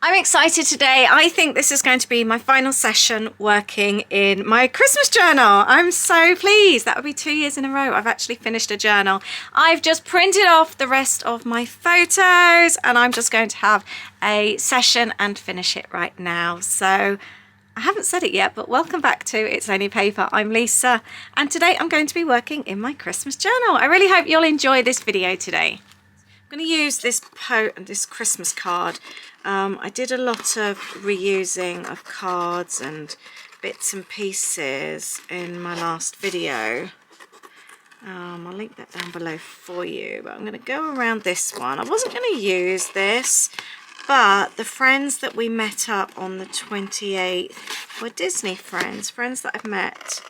I'm excited today. I think this is going to be my final session working in my Christmas journal. I'm so pleased. That would be 2 years in a row I've actually finished a journal. I've just printed off the rest of my photos and I'm just going to have a session and finish it right now. So I haven't said it yet, but welcome back to It's Only Paper. I'm Lisa and today I'm going to be working in my Christmas journal. I really hope you'll enjoy this video today. I'm going to use this Christmas card. I did a lot of reusing of cards and bits and pieces in my last video. I'll link that down below for you, but I'm going to go around this one. I wasn't going to use this, but the friends that we met up on the 28th were Disney friends that I've met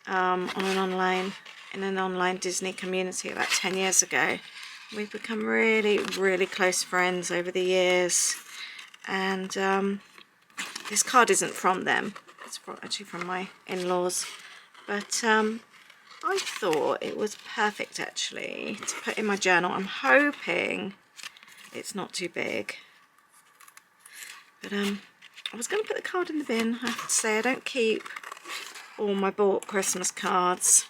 in an online Disney community about 10 years ago. We've become really, really close friends over the years, and this card isn't from them, it's actually from my in-laws, but I thought it was perfect actually to put in my journal. I'm hoping it's not too big, but I was going to put the card in the bin. I have to say I don't keep all my bought Christmas cards.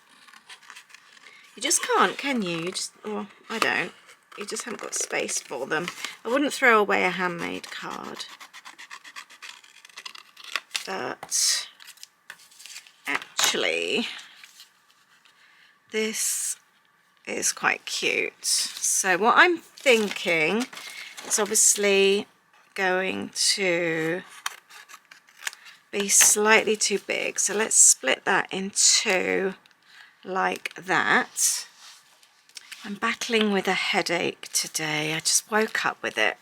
You just can't, can you? Well, I don't. You just haven't got space for them. I wouldn't throw away a handmade card. But actually, this is quite cute. So what I'm thinking is obviously going to be slightly too big. So let's split that in two. Like that. I'm battling with a headache today. I just woke up with it,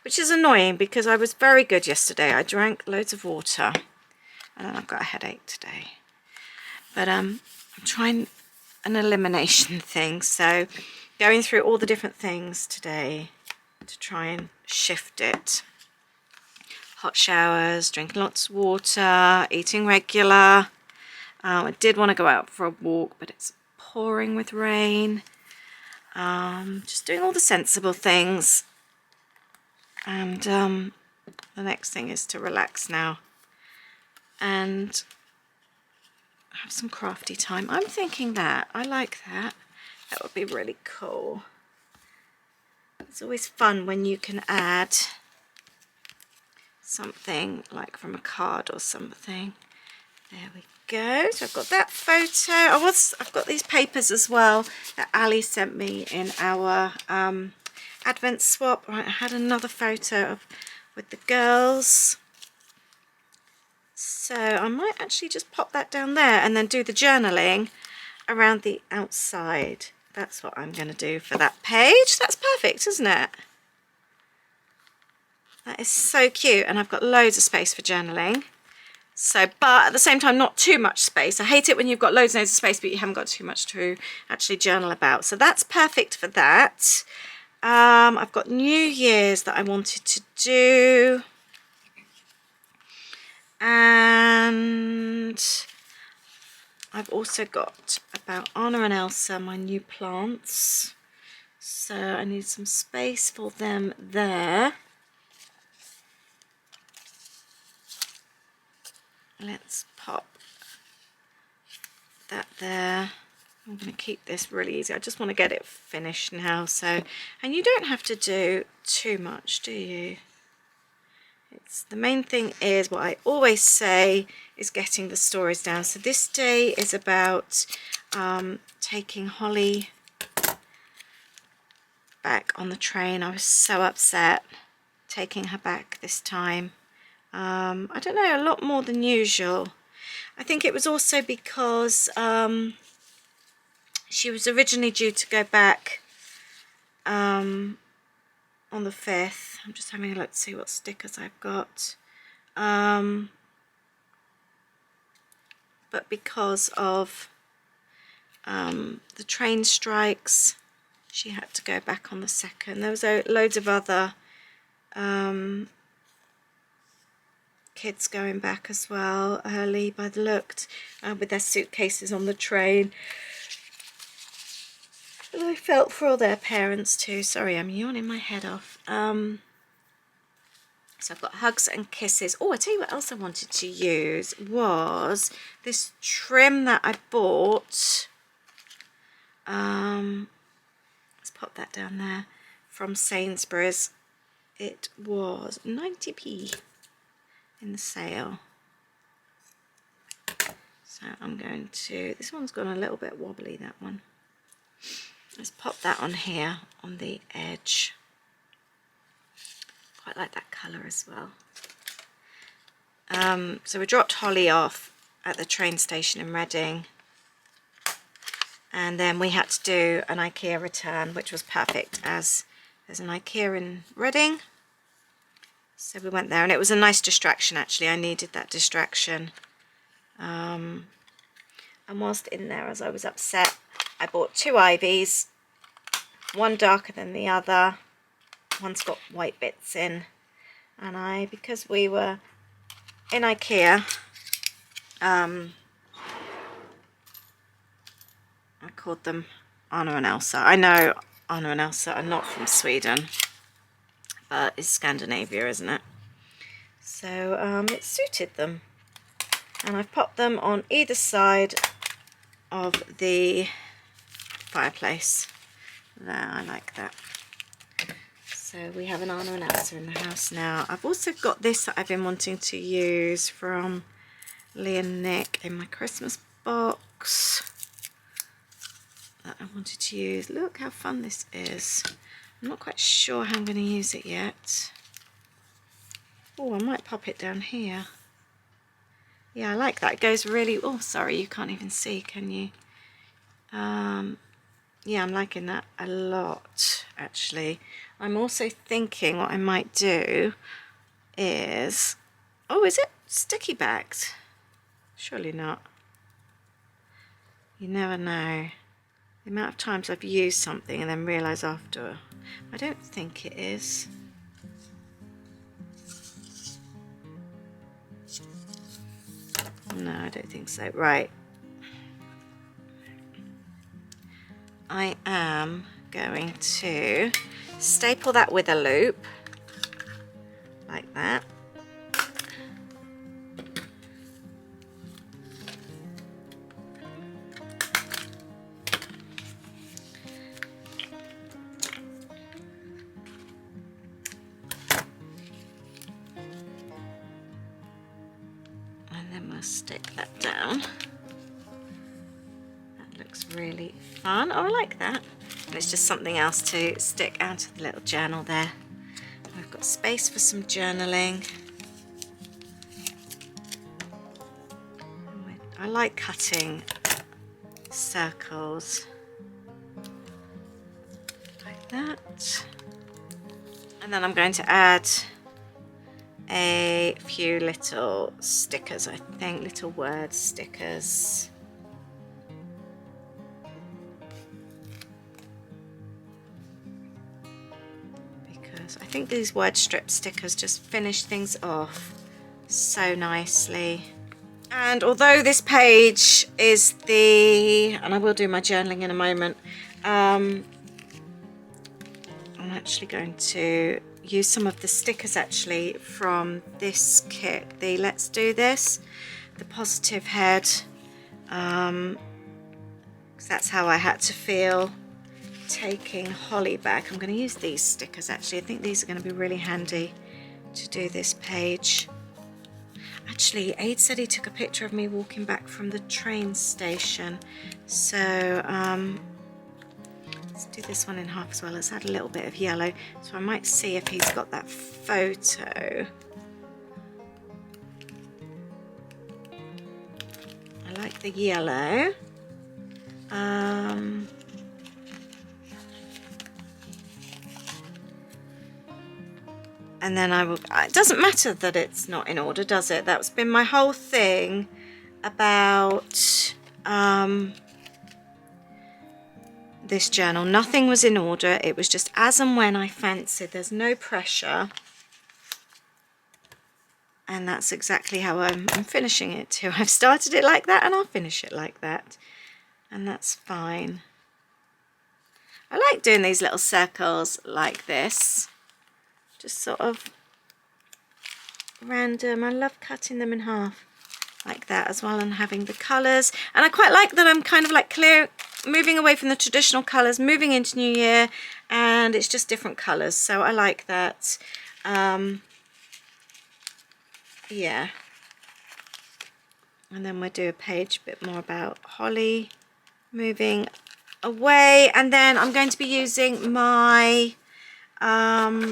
which is annoying because I was very good yesterday. I drank loads of water and then I've got a headache today. But I'm trying an elimination thing, so going through all the different things today to try and shift it. Hot showers, drinking lots of water, eating regular. I did want to go out for a walk, but it's pouring with rain. Just doing all the sensible things. And the next thing is to relax now and have some crafty time. I'm thinking that. I like that. That would be really cool. It's always fun when you can add something like from a card or something. There we go. So I've got that photo. I've got these papers as well that Ali sent me in our advent swap. Right, I had another photo with the girls. So I might actually just pop that down there and then do the journaling around the outside. That's what I'm going to do for that page. That's perfect, isn't it? That is so cute, and I've got loads of space for journaling. So, but at the same time, not too much space. I hate it when you've got loads and loads of space, but you haven't got too much to actually journal about. So that's perfect for that. I've got New Year's that I wanted to do. And I've also got about Anna and Elsa, my new plants. So I need some space for them there. Let's pop that there. I'm going to keep this really easy. I just want to get it finished now. So, and you don't have to do too much, do you? The main thing is what I always say is getting the stories down. So this day is about taking Holly back on the train. I was so upset taking her back this time. I don't know, a lot more than usual. I think it was also because she was originally due to go back on the 5th. I'm just having a look to see what stickers I've got. But because of the train strikes, she had to go back on the 2nd. There was loads of other kids going back as well early by the looks, with their suitcases on the train. And I felt for all their parents too. Sorry, I'm yawning my head off. So I've got hugs and kisses. Oh, I tell you what else I wanted to use was this trim that I bought. Let's pop that down there, from Sainsbury's. It was 90p in the sale. So I'm going to, this one's gone a little bit wobbly, that one. Let's pop that on here on the edge. Quite like that colour as well. So we dropped Holly off at the train station in Reading, and then we had to do an IKEA return, which was perfect as there's an IKEA in Reading. So we went there, and it was a nice distraction actually. I needed that distraction. And whilst in there, as I was upset, I bought 2 ivies, one darker than the other. One's got white bits in, and because we were in IKEA, I called them Anna and Elsa. I know Anna and Elsa are not from Sweden, but it's Scandinavia, isn't it? So it suited them, and I've popped them on either side of the fireplace. There, I like that. So we have an Anna and Elsa in the house now. I've also got this that I've been wanting to use from Lee and Nick in my Christmas box that I wanted to use. Look how fun this is. I'm not quite sure how I'm going to use it yet. Oh, I might pop it down here. Yeah, I like that. It goes really... Oh, sorry, you can't even see, can you? Yeah, I'm liking that a lot, actually. I'm also thinking what I might do is... Oh, is it sticky backed? Surely not. You never know. The amount of times I've used something and then realise after. I don't think it is. No, I don't think so. Right. I am going to staple that with a loop, like that. And then we'll stick that down. Looks really fun. Oh, I like that. And it's just something else to stick out of the little journal there. We've got space for some journaling. I like cutting circles like that. And then I'm going to add a few little stickers, I think, little word stickers. I think these word strip stickers just finish things off so nicely. And although this page is and I will do my journaling in a moment, I'm actually going to use some of the stickers actually from this kit, the Let's Do This, the Positive Head, because that's how I had to feel taking Holly back. I'm going to use these stickers actually. I think these are going to be really handy to do this page. Actually, Aid said he took a picture of me walking back from the train station, so let's do this one in half as well. Let's add a little bit of yellow, so I might see if he's got that photo. I like the yellow. And then I will, it doesn't matter that it's not in order, does it? That's been my whole thing about this journal. Nothing was in order. It was just as and when I fancied. There's no pressure. And that's exactly how I'm finishing it too. I've started it like that and I'll finish it like that. And that's fine. I like doing these little circles like this. Just sort of random. I love cutting them in half like that as well and having the colours. And I quite like that I'm kind of like moving away from the traditional colours, moving into New Year, and it's just different colours. So I like that. Yeah. And then we'll do a page a bit more about holly, moving away. And then I'm going to be using my download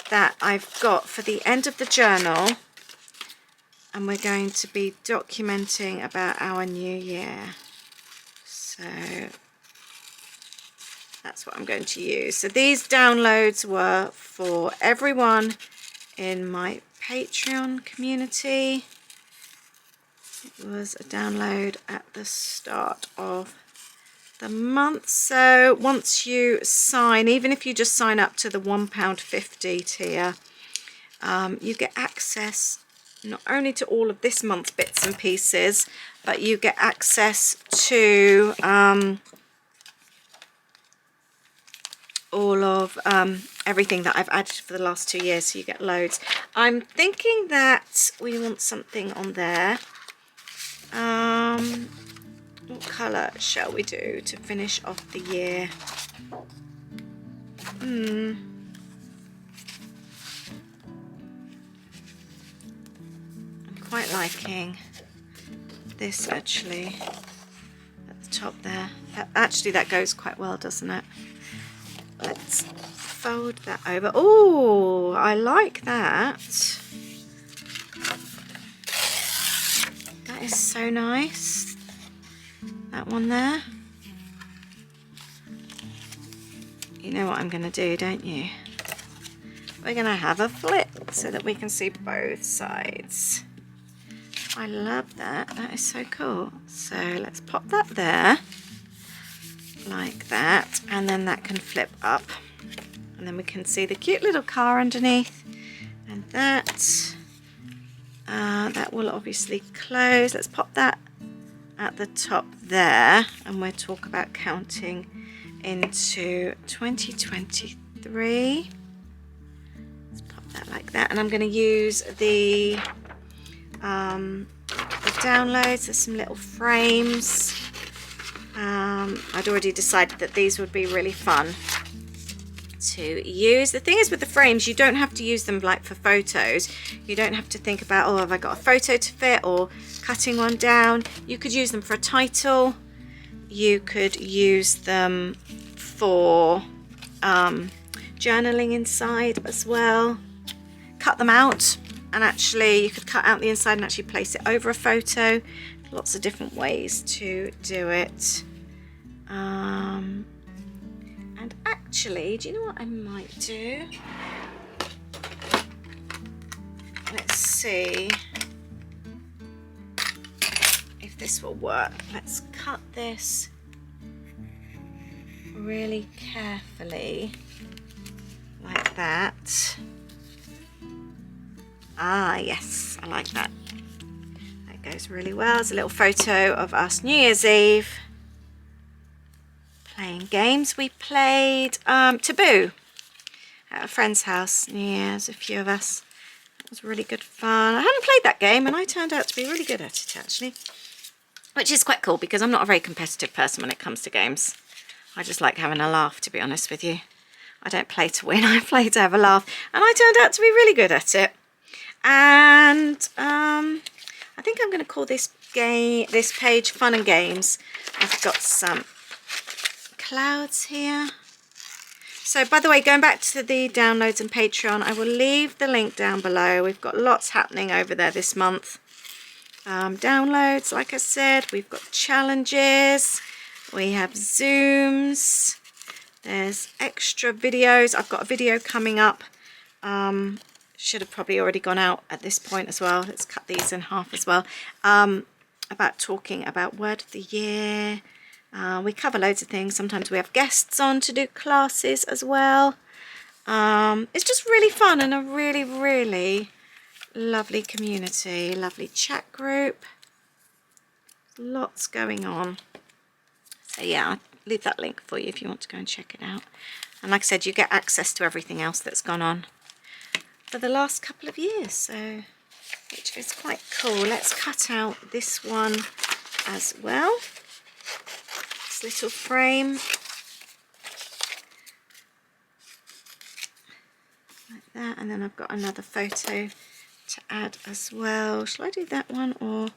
that I've got for the end of the journal, and we're going to be documenting about our new year. So that's what I'm going to use. So these downloads were for everyone in my Patreon community. It was a download at the start of the month. So once you sign, even if you just sign up to the £1.50 tier, you get access not only to all of this month's bits and pieces, but you get access to all of everything that I've added for the last 2 years. So you get loads. I'm thinking that we want something on there. What colour shall we do to finish off the year? I'm quite liking this actually at the top there. Actually that goes quite well, doesn't it? Let's fold that over. Oh, I like that. That is so nice. That one there. You know what I'm going to do, don't you? We're going to have a flip so that we can see both sides. I love that. That is so cool. So let's pop that there like that, and then that can flip up, and then we can see the cute little car underneath, and that will obviously close. Let's pop that at the top there, and we'll talk about counting into 2023. Let's pop that like that, and I'm going to use the downloads. There's some little frames. I'd already decided that these would be really fun to use. The thing is with the frames, you don't have to use them like for photos. You don't have to think about, oh, have I got a photo to fit, or cutting one down. You could use them for a title. You could use them for journaling inside as well. Cut them out, and actually you could cut out the inside and actually place it over a photo. Lots of different ways to do it. And actually, do you know what I might do? Let's see if this will work. Let's cut this really carefully like that. Ah, yes, I like that. That goes really well. It's a little photo of us New Year's Eve playing games. We played Taboo at a friend's house New Year's, a few of us. It was really good fun. I hadn't played that game and I turned out to be really good at it actually, which is quite cool because I'm not a very competitive person when it comes to games. I just like having a laugh, to be honest with you. I don't play to win, I play to have a laugh, and I turned out to be really good at it. And I think I'm going to call this page Fun and Games. I've got some clouds here. So by the way, going back to the downloads and Patreon, I will leave the link down below. We've got lots happening over there this month. Downloads, like I said, we've got challenges, we have Zooms, there's extra videos. I've got a video coming up. Should have probably already gone out at this point as well. Let's cut these in half as well. About talking about word of the year. We cover loads of things. Sometimes we have guests on to do classes as well. It's just really fun and a really, really lovely community. Lovely chat group. Lots going on. So yeah, I'll leave that link for you if you want to go and check it out. And like I said, you get access to everything else that's gone on. for the last couple of years, so which is quite cool. Let's cut out this one as well, this little frame like that, and then I've got another photo to add as well. Shall I do that one, or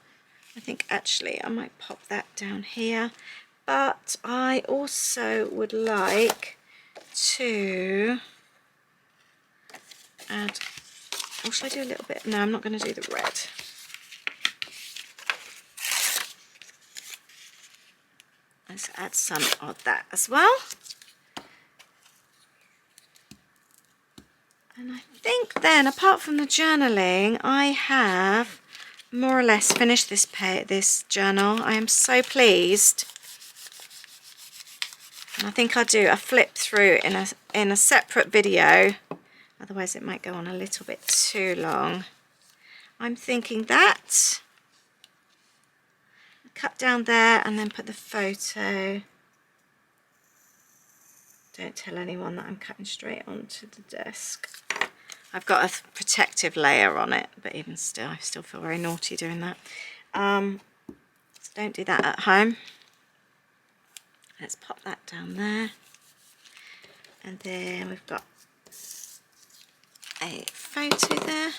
I think actually I might pop that down here, but I also would like to add, or should I do a little bit? No, I'm not going to do the red. Let's add some of that as well. And I think then, apart from the journaling, I have more or less finished this journal. I am so pleased. And I think I'll do a flip through in a separate video. Otherwise it might go on a little bit too long. I'm thinking that. Cut down there and then put the photo. Don't tell anyone that I'm cutting straight onto the desk. I've got a protective layer on it, but even still, I still feel very naughty doing that. So don't do that at home. Let's pop that down there. And then we've got a photo there.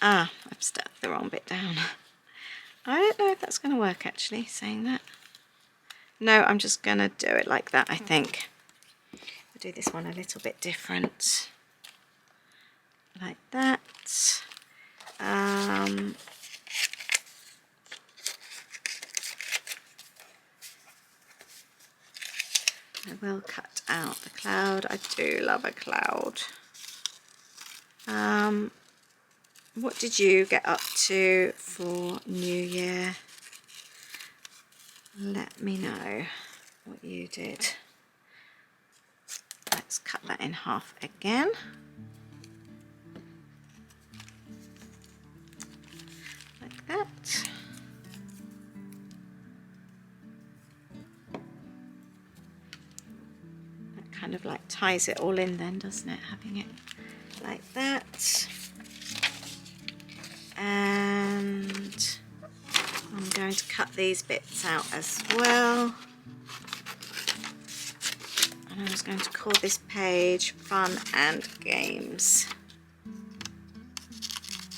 Ah, I've stuck the wrong bit down. I don't know if that's going to work actually, saying that. No, I'm just going to do it like that, I think. I'll do this one a little bit different. Like that. I will cut out the cloud. I do love a cloud. What did you get up to for New Year? Let me know what you did. Let's cut that in half again. Like that. That kind of like ties it all in then, doesn't it? Having it like that. And I'm going to cut these bits out as well. And I was going to call this page Fun and Games.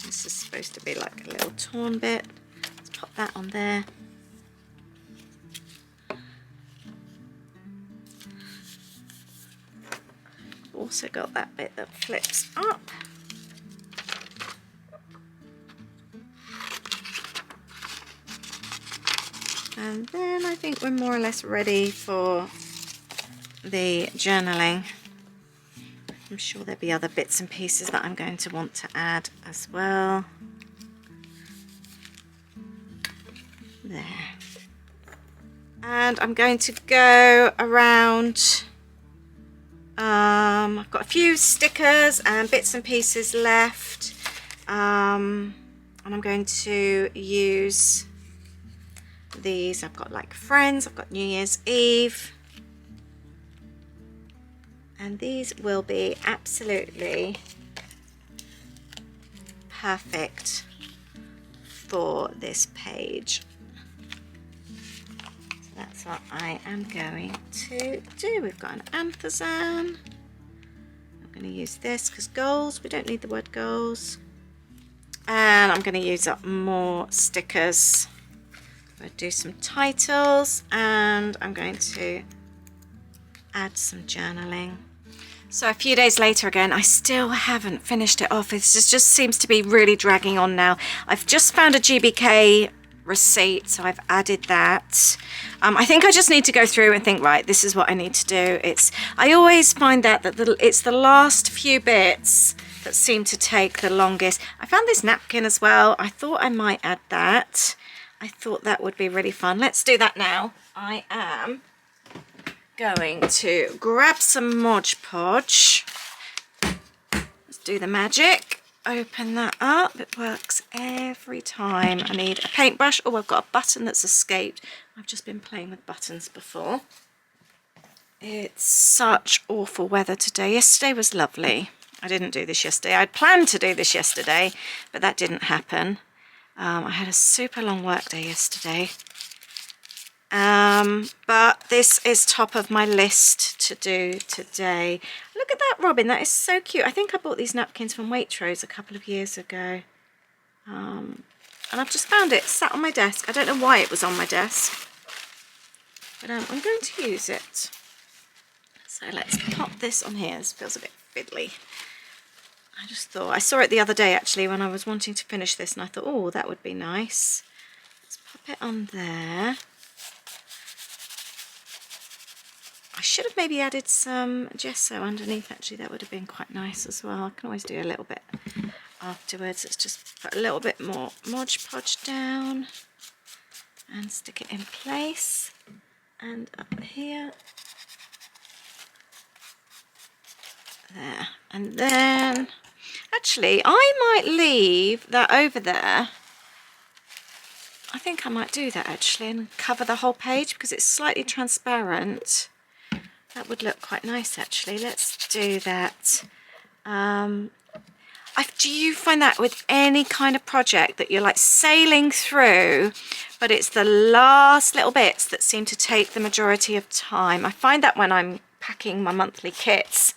This is supposed to be like a little torn bit. Let's pop that on there. Also got that bit that flips up. And then I think we're more or less ready for the journaling. I'm sure there'll be other bits and pieces that I'm going to want to add as well. There. And I'm going to go around. I've got a few stickers and bits and pieces left. And I'm going to use these. I've got like Friends, I've got New Year's Eve, and these will be absolutely perfect for this page. So that's what I am going to do. We've got an Anthazan. I'm going to use this because goals, we don't need the word goals. And I'm going to use up more stickers. I'm going to do some titles, and I'm going to add some journaling. So a few days later again, I still haven't finished it off. It just seems to be really dragging on now. I've just found a GBK receipt, so I've added that. I think I just need to go through and think, right, this is what I need to do. I always find that it's the last few bits that seem to take the longest. I found this napkin as well. I thought I might add that. I thought that would be really fun. Let's do that now. I am going to grab some Mod Podge. Let's do the magic. Open that up. It works every time. I need a paintbrush. Oh, I've got a button that's escaped. I've just been playing with buttons before. It's such awful weather today. Yesterday was lovely. I didn't do this yesterday. I'd planned to do this yesterday, but that didn't happen. I had a super long work day yesterday. But this is top of my list to do today. Look at that robin, that is so cute. I think I bought these napkins from Waitrose a couple of years ago. And I've just found it sat on my desk. I don't know why it was on my desk, but I'm going to use it. So let's pop this on here. This feels a bit fiddly. I just thought, I saw it the other day actually when I was wanting to finish this, and I thought, oh, that would be nice. Let's pop it on there. I should have maybe added some gesso underneath actually, that would have been quite nice as well. I can always do a little bit afterwards. Let's just put a little bit more Mod Podge down and stick it in place. And up here. There. And then, actually, I might leave that over there. I think I might do that actually and cover the whole page because it's slightly transparent. That would look quite nice actually. Let's do that. Do you find that with any kind of project that you're like sailing through, but it's the last little bits that seem to take the majority of time? I find that when I'm packing my monthly kits,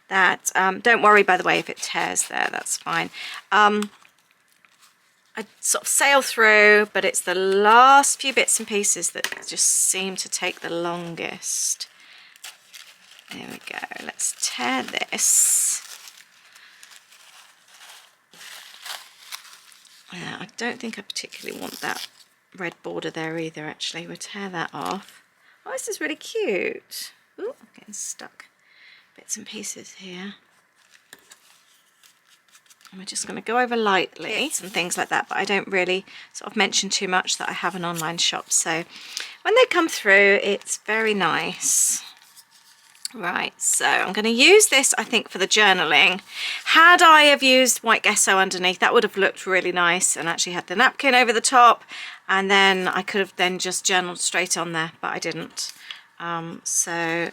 that, don't worry by the way if it tears there, that's fine. I sort of sail through, but it's the last few bits and pieces that just seem to take the longest. There we go, let's tear this. Yeah, I don't think I particularly want that red border there either actually. We'll tear that off. Oh, this is really cute. Ooh, I'm getting stuck. Bits and pieces here. And we're just going to go over lightly and things like that, but I don't really sort of mention too much that I have an online shop. So when they come through, it's very nice. Right, so I'm going to use this, I think, for the journaling. Had I have used white gesso underneath, that would have looked really nice and actually had the napkin over the top, and then I could have then just journaled straight on there, but I didn't. So I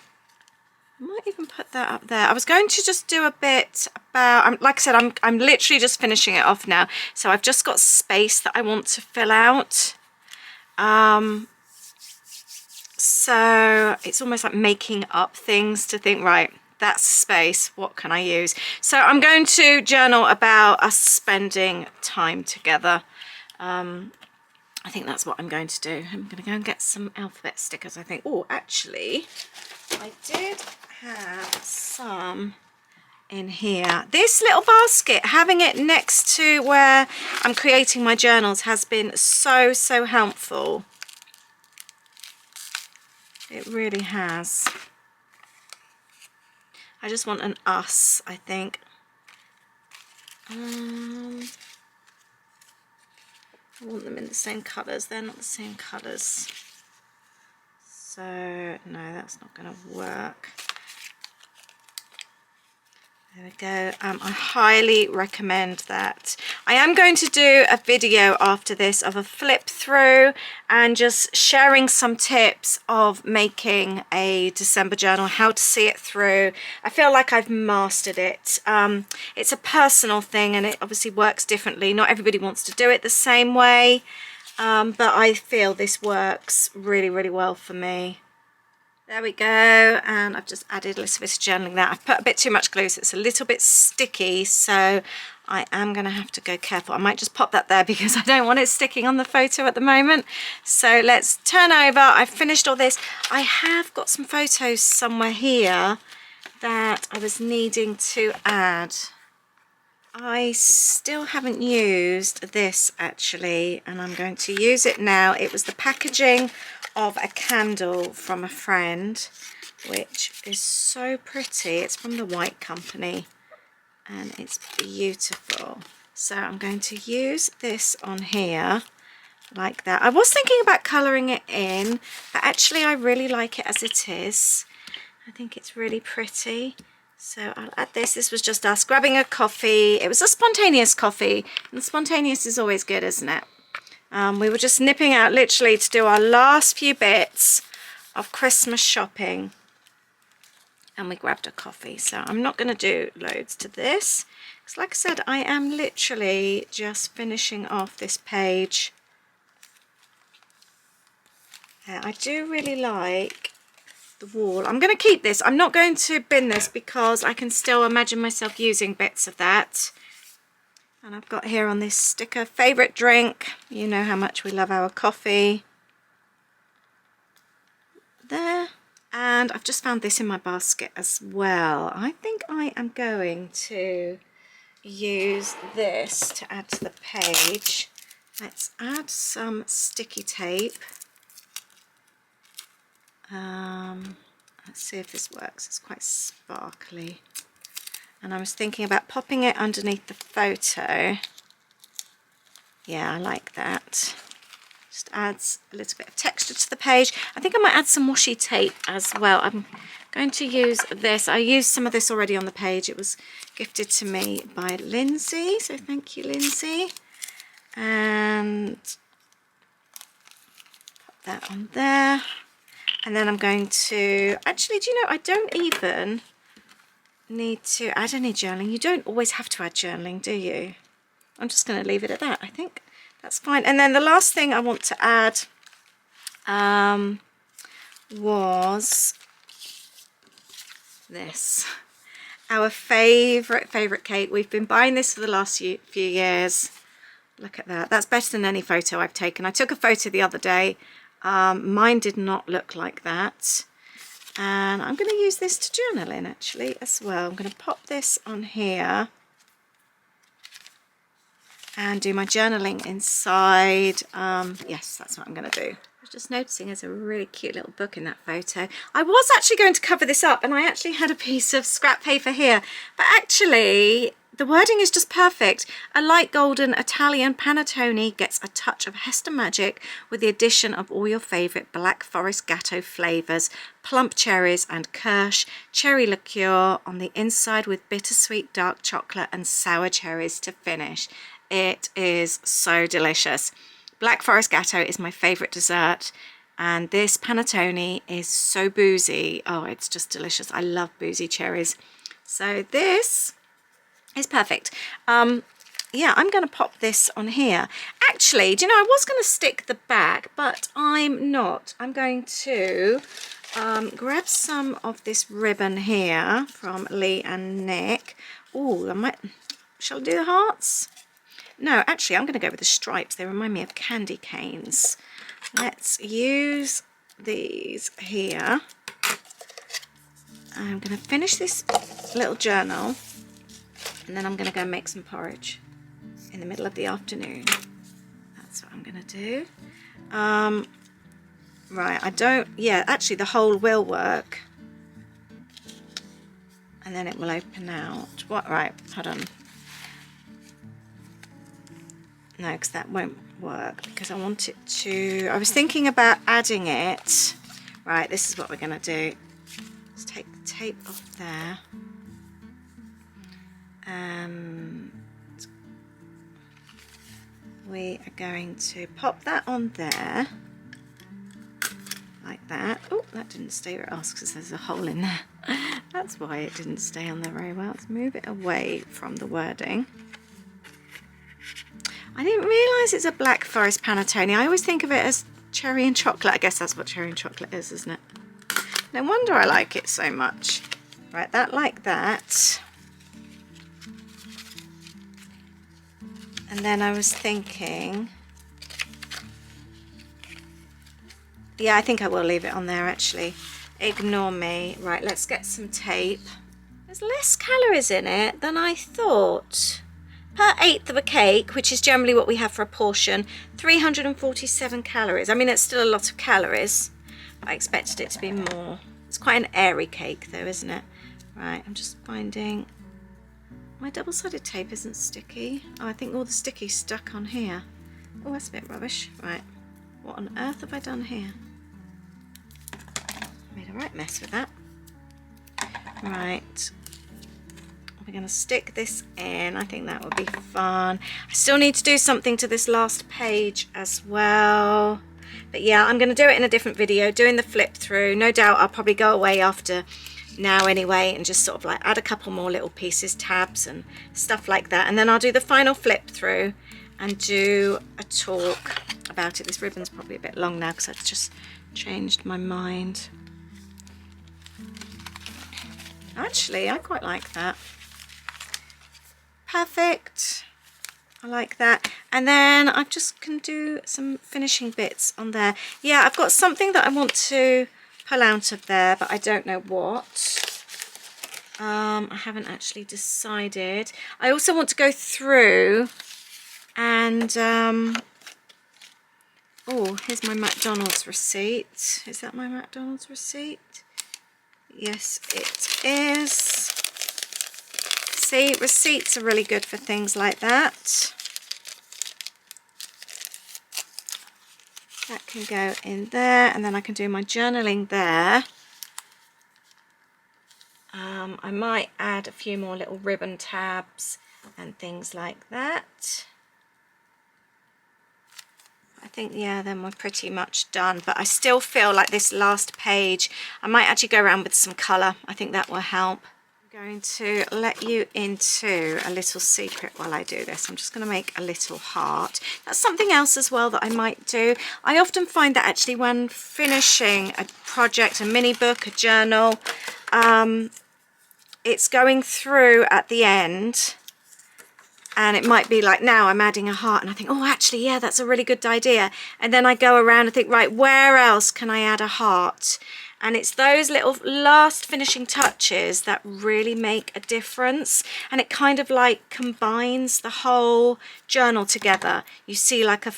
might even put that up there. I was going to just do a bit about, like I said, I'm literally just finishing it off now, so I've just got space that I want to fill out. So it's almost like making up things to think, right, that's space, what can I use? So I'm going to journal about us spending time together. I think that's what I'm going to do. I'm going to go and get some alphabet stickers, I think. Oh, actually, I did have some in here. This little basket, having it next to where I'm creating my journals has been so, so helpful. It really has. I just want an us, I think. I want them in the same colours. They're not the same colours. So, no, that's not going to work. There we go. I highly recommend that. I am going to do a video after this of a flip through and just sharing some tips of making a December journal, how to see it through. I feel like I've mastered it. It's a personal thing and it obviously works differently. Not everybody wants to do it the same way, but I feel this works really, really well for me. There we go, and I've just added a little bit of journaling there. I've put a bit too much glue, so it's a little bit sticky, so I am going to have to go careful. I might just pop that there because I don't want it sticking on the photo at the moment. So let's turn over. I've finished all this. I have got some photos somewhere here that I was needing to add. I still haven't used this actually, and I'm going to use it now. It was the packaging of a candle from a friend, which is so pretty. It's from the White Company and it's beautiful. So I'm going to use this on here like that. I was thinking about colouring it in, but actually I really like it as it is. I think it's really pretty. So I'll add this. This was just us grabbing a coffee. It was a spontaneous coffee, and spontaneous is always good, isn't it? We were just nipping out literally to do our last few bits of Christmas shopping. and we grabbed a coffee. So I'm not going to do loads to this, because like I said, I am literally just finishing off this page. I do really like the wall. I'm going to keep this. I'm not going to bin this because I can still imagine myself using bits of that. And I've got here on this sticker, favourite drink. You know how much we love our coffee. There. And I've just found this in my basket as well. I think I am going to use this to add to the page. Let's add some sticky tape. Let's see if this works. It's quite sparkly. And I was thinking about popping it underneath the photo. Yeah, I like that. Just adds a little bit of texture to the page. I think I might add some washi tape as well. I'm going to use this. I used some of this already on the page. It was gifted to me by Lindsay. So thank you, Lindsay. And pop that on there. And then I'm going to, actually, do you know, I don't even need to add any journaling. You don't always have to add journaling, do you? I'm just going to leave it at that. I think that's fine. And then the last thing I want to add was this. Our favourite cake. We've been buying this for the last few years. Look at that. That's better than any photo I've taken. I took a photo the other day. Mine did not look like that, and I'm going to use this to journal in actually as well. I'm going to pop this on here and do my journaling inside. Yes, that's what I'm going to do. I was just noticing there's a really cute little book in that photo. I was actually going to cover this up, and I actually had a piece of scrap paper here, but actually the wording is just perfect. A light golden Italian panettone gets a touch of Hester magic with the addition of all your favourite Black Forest Gatto flavours, plump cherries and kirsch, cherry liqueur on the inside with bittersweet dark chocolate and sour cherries to finish. It is so delicious. Black Forest Gatto is my favourite dessert, and this panettone is so boozy. Oh, it's just delicious. I love boozy cherries. So this is perfect. Yeah, I'm going to pop this on here. Actually, do you know, I was going to stick the back, but I'm not. I'm going to grab some of this ribbon here from Lee and Nick. Oh, I might. Shall I do the hearts? No, actually, I'm going to go with the stripes. They remind me of candy canes. Let's use these here. I'm going to finish this little journal, and then I'm going to go make some porridge in the middle of the afternoon. That's what I'm going to do. Right, I don't, yeah, actually the hole will work. And then it will open out. What, right, hold on. No, because that won't work, because I want it to, I was thinking about adding it. Right, this is what we're going to do. Let's take the tape off there. And we are going to pop that on there like that. Oh, that didn't stay where it was because there's a hole in there. That's why it didn't stay on there very well. Let's move it away from the wording. I didn't realise it's a Black Forest panettone. I always think of it as cherry and chocolate. I guess that's what cherry and chocolate is, isn't it? No wonder I like it so much. Right, that like that. And then I was thinking, yeah, I think I will leave it on there actually. Ignore me. Right, let's get some tape. There's less calories in it than I thought. Per eighth of a cake, which is generally what we have for a portion, 347 calories. I mean, it's still a lot of calories, but I expected it to be more. It's quite an airy cake though, isn't it? Right, I'm just finding, my double-sided tape isn't sticky. Oh, I think all the sticky's stuck on here. Oh, that's a bit rubbish. Right, what on earth have I done here? Made a right mess with that. Right. We're going to stick this in. I think that would be fun. I still need to do something to this last page as well. But yeah, I'm going to do it in a different video, doing the flip through. No doubt I'll probably go away after now anyway, and just sort of like add a couple more little pieces, tabs and stuff like that. And then I'll do the final flip through and do a talk about it. This ribbon's probably a bit long now because I've just changed my mind. Actually, I quite like that. Perfect. I like that. And then I just can do some finishing bits on there. Yeah, I've got something that I want to pull out of there, but I don't know what. I haven't actually decided. I also want to go through and oh, here's my McDonald's receipt. Is that my McDonald's receipt? Yes, it is. See, receipts are really good for things like that. That can go in there, and then I can do my journaling there. I might add a few more little ribbon tabs and things like that. I think, yeah, then we're pretty much done, but I still feel like this last page, I might actually go around with some colour. I think that will help. I'm going to let you into a little secret while I do this. I'm just going to make a little heart. That's something else as well that I might do. I often find that actually when finishing a project, a mini book, a journal, it's going through at the end. And it might be like, now I'm adding a heart and I think, oh, actually, yeah, that's a really good idea. And then I go around and think, right, where else can I add a heart? And it's those little last finishing touches that really make a difference. And it kind of like combines the whole journal together. You see like a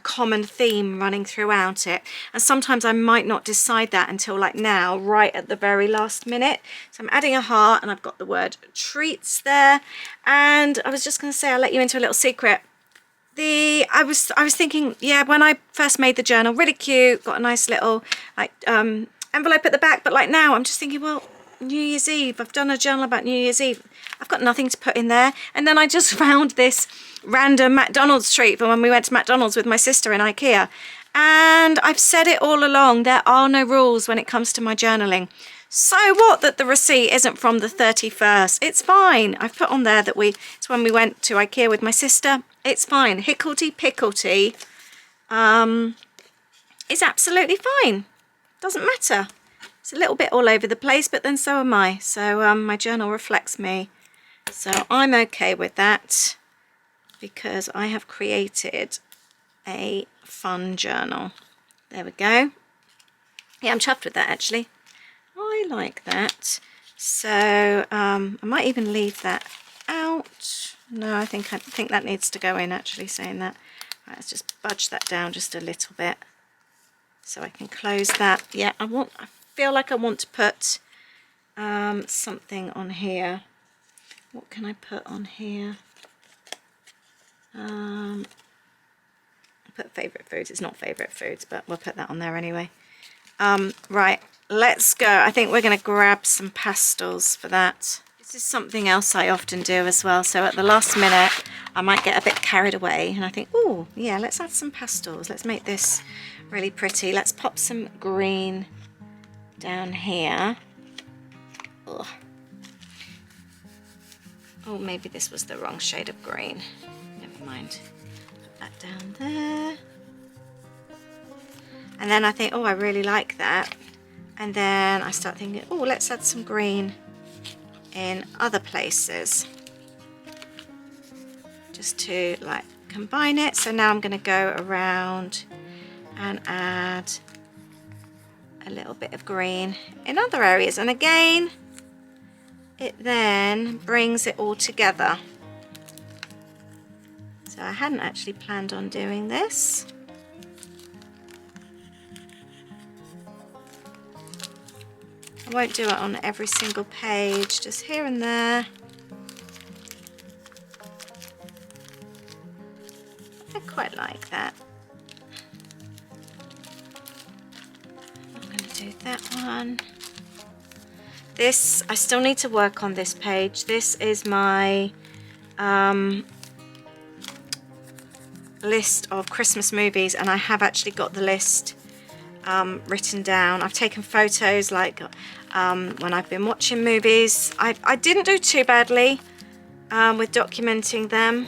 common theme running throughout it. And sometimes I might not decide that until like now, right at the very last minute. So I'm adding a heart and I've got the word treats there. And I was just going to say, I'll let you into a little secret. I was thinking, yeah, when I first made the journal, really cute, got a nice little like envelope at the back, but like now I'm just thinking, well, New Year's Eve, I've done a journal about New Year's Eve, I've got nothing to put in there. And then I just found this random McDonald's treat for when we went to McDonald's with my sister in IKEA. And I've said it all along, there are no rules when it comes to my journaling. So what that the receipt isn't from the 31st? It's fine. I've put on there that it's when we went to IKEA with my sister. It's fine. Hickledy-pickledy. It's absolutely fine. Doesn't matter. It's a little bit all over the place, but then so am I. So my journal reflects me. So I'm okay with that because I have created a fun journal. There we go. Yeah, I'm chuffed with that actually. I like that. So I might even leave that out. No, I think that needs to go in actually, saying that. Right, let's just budge that down just a little bit so I can close that. Yeah, I feel like I want to put something on here. What can I put on here? Put favourite foods. It's not favourite foods, but we'll put that on there anyway. Right, let's go. I think we're going to grab some pastels for that. This is something else I often do as well. So at the last minute, I might get a bit carried away and I think, oh, yeah, let's add some pastels. Let's make this really pretty. Let's pop some green down here. Ugh. Oh, maybe this was the wrong shade of green. Never mind. Put that down there. And then I think, oh, I really like that. And then I start thinking, oh, let's add some green in other places. Just to like combine it. So now I'm going to go around and add a little bit of green in other areas. And again, it then brings it all together. So I hadn't actually planned on doing this. I won't do it on every single page, just here and there. I quite like that. I'm going to do that one. This, I still need to work on this page. This is my list of Christmas movies, and I have actually got the list written down. I've taken photos like when I've been watching movies. I didn't do too badly with documenting them,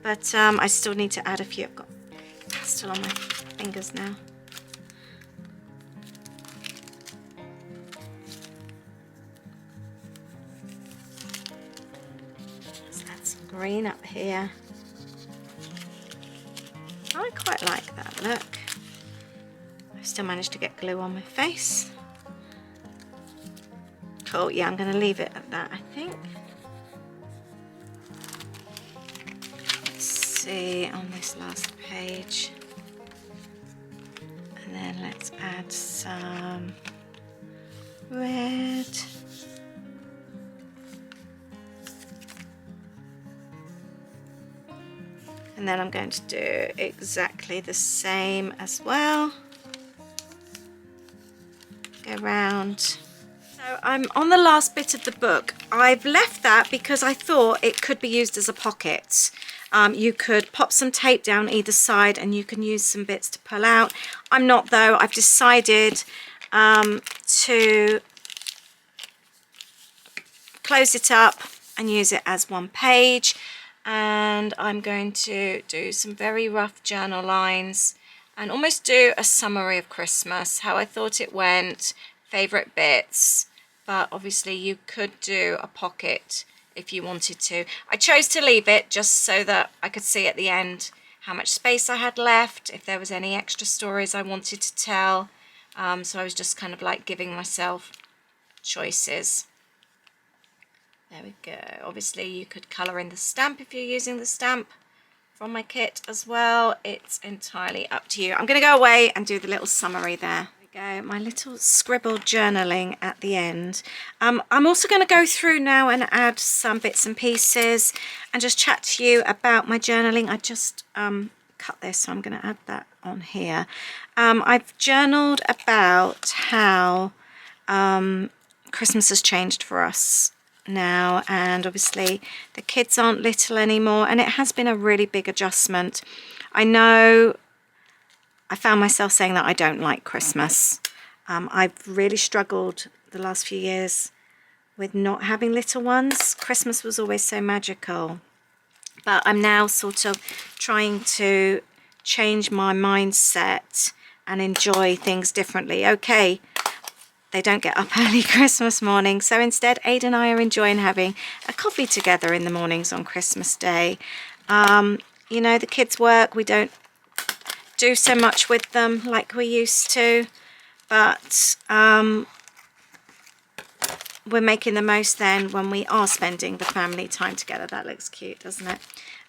but I still need to add a few. I've got pastel on my fingers now. Let's add some green up here. I quite like that look. I've still managed to get glue on my face. Cool, yeah, I'm going to leave it at that, I think. Let's see on this last page. And then let's add some red. And then I'm going to do exactly the same as well. Go round. So I'm on the last bit of the book. I've left that because I thought it could be used as a pocket. You could pop some tape down either side and you can use some bits to pull out. I'm not though. I've decided to close it up and use it as one page. And I'm going to do some very rough journal lines and almost do a summary of Christmas, how I thought it went, favourite bits, but obviously you could do a pocket if you wanted to. I chose to leave it just so that I could see at the end how much space I had left, if there was any extra stories I wanted to tell. So I was just kind of like giving myself choices. There we go. Obviously you could colour in the stamp if you're using the stamp from my kit as well. It's entirely up to you. I'm going to go away and do the little summary there. There we go, my little scribbled journaling at the end. I'm also going to go through now and add some bits and pieces and just chat to you about my journaling. I just cut this, so I'm going to add that on here. I've journaled about how Christmas has changed for us now, and obviously the kids aren't little anymore, and it has been a really big adjustment. I know I found myself saying that I don't like Christmas. I've really struggled the last few years with not having little ones. Christmas was always so magical, but I'm now sort of trying to change my mindset and enjoy things differently. Okay, they don't get up early Christmas morning, so instead Ada and I are enjoying having a coffee together in the mornings on Christmas Day. You know, the kids work, we don't do so much with them like we used to, but we're making the most then when we are spending the family time together. That looks cute, doesn't it?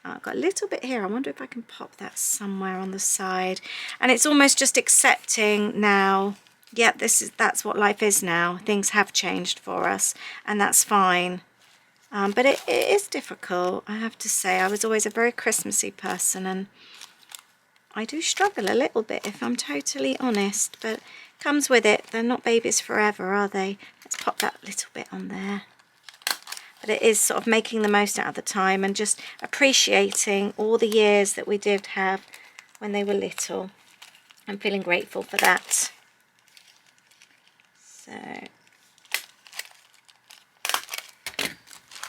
I've got a little bit here. I wonder if I can pop that somewhere on the side. And it's almost just accepting now, yeah, that's what life is now. Things have changed for us, and that's fine. But it is difficult, I have to say. I was always a very Christmassy person, and I do struggle a little bit, if I'm totally honest, but comes with it. They're not babies forever, are they? Let's pop that little bit on there. But it is sort of making the most out of the time and just appreciating all the years that we did have when they were little. I'm feeling grateful for that. So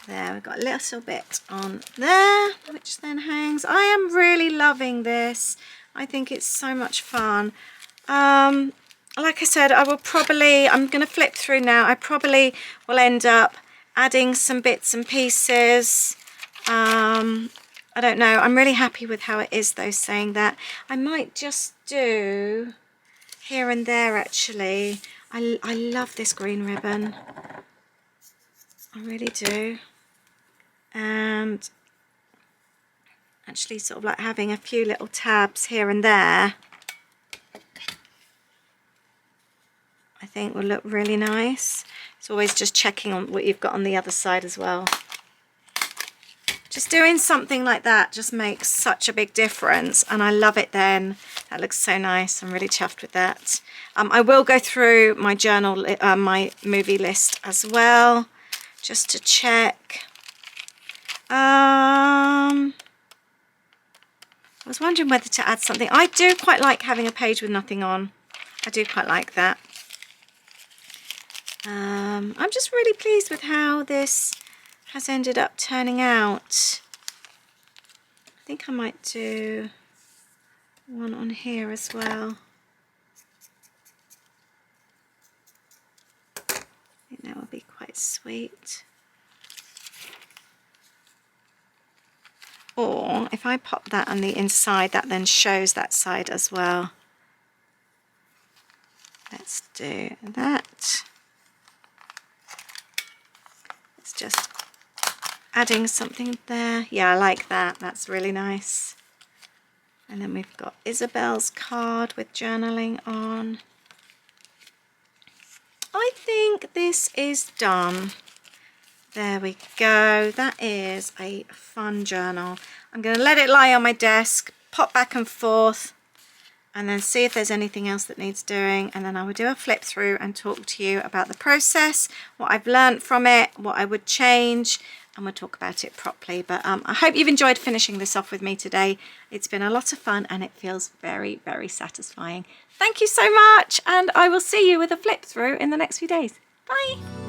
there, we've got a little bit on there, which then hangs. I am really loving this. I think it's so much fun. Like I said, I'm going to flip through now. I probably will end up adding some bits and pieces. I don't know. I'm really happy with how it is though, saying that. I might just do here and there actually. I love this green ribbon. I really do. And actually sort of like having a few little tabs here and there, I think will look really nice. It's always just checking on what you've got on the other side as well. Just doing something like that just makes such a big difference, and I love it then. That looks so nice. I'm really chuffed with that. I will go through my journal, my movie list as well, just to check. We'll was wondering whether to add something. I do quite like having a page with nothing on. I do quite like that. I'm just really pleased with how this has ended up turning out. I think I might do one on here as well. I think that would be quite sweet. Or if I pop that on the inside, that then shows that side as well. Let's do that. It's just adding something there. Yeah, I like that. That's really nice. And then we've got Isabel's card with journaling on. I think this is done. There we go. That is a fun journal. I'm going to let it lie on my desk, pop back and forth, and then see if there's anything else that needs doing. And then I will do a flip through and talk to you about the process, what I've learned from it, what I would change, and we'll talk about it properly. But I hope you've enjoyed finishing this off with me today. It's been a lot of fun and it feels very, very satisfying. Thank you so much, and I will see you with a flip through in the next few days. Bye.